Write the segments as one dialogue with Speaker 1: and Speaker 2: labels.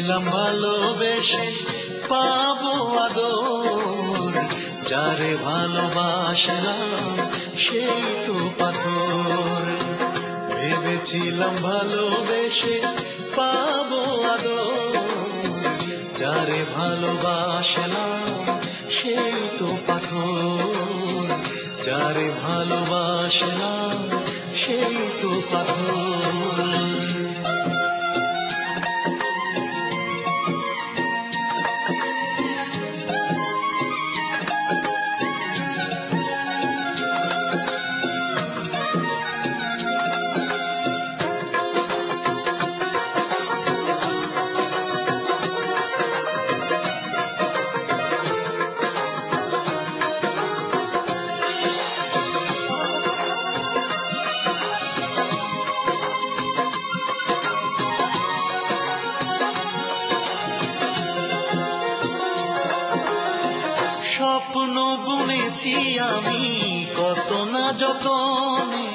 Speaker 1: ভেবেছিলাম ভালোবেসে পাবো আদর, যারে ভালোবাসলাম সেই তো পাথর। ভেবেছিলাম ভালোবেসে পাবো আদর, যারে ভালোবাসলাম সেই তো পাথর, যারে ভালোবাসলাম সেই তো পাথর। স্বপ্ন বুনেছি আমি কত না যতনে,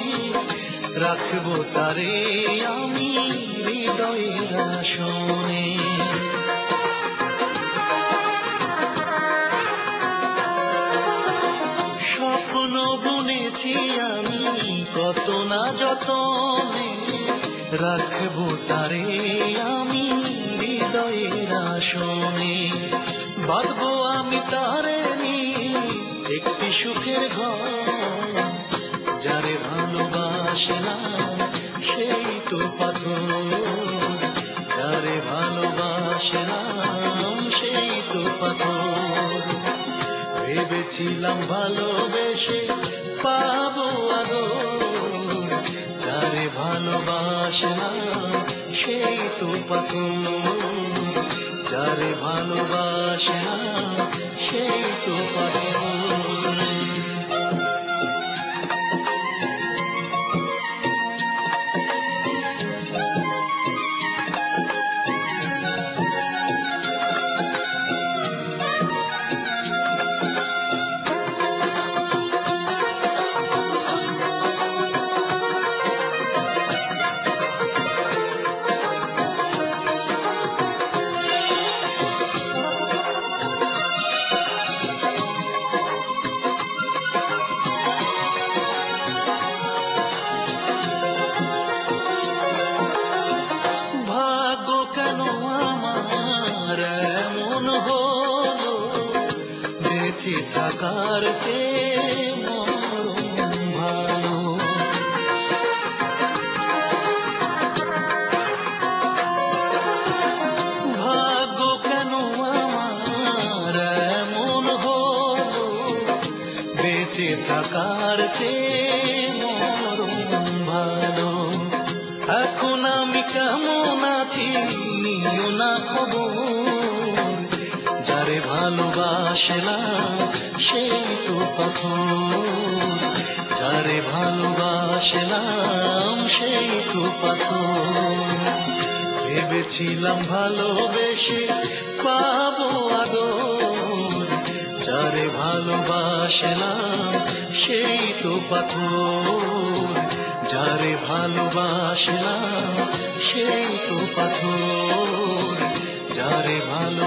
Speaker 1: রাখবো তারে আমি হৃদয়ের আসনে। স্বপ্ন বুনেছি আমি কত না যতনে, রাখবো তারে আমি হৃদয়ের আসনে। বাঁধবো আমি তারে একটি সুখের ঘর, যারে ভালোবাসলাম সেই তো পাথর, যারে ভালোবাসলাম সেই তো পাথর। ভেবেছিলাম ভালোবেসে পাবো আদর, যারে ভালোবাসলাম সেই তো পাথর, যারে ভালোবাসলাম সেই তো পাথর। বেঁচে থাকার চেয়ে মরণ ভালো, ভাগ্য কেন আমার এমন হলো, বেঁচে থাকার চেয়ে মরণ ভালো। এখন আমি কেমন আছি নিও না খবর, যারে ভালোবাসলাম সেই তো পাথর, যারে ভালোবাসলাম সেই তো পাথর। ভেবেছিলাম ভালোবেসে পাবো আদর, যারে ভালোবাসলাম সেই তো পাথর, যারে ভালোবাসলাম সেই তো পাথর, যারে ভালো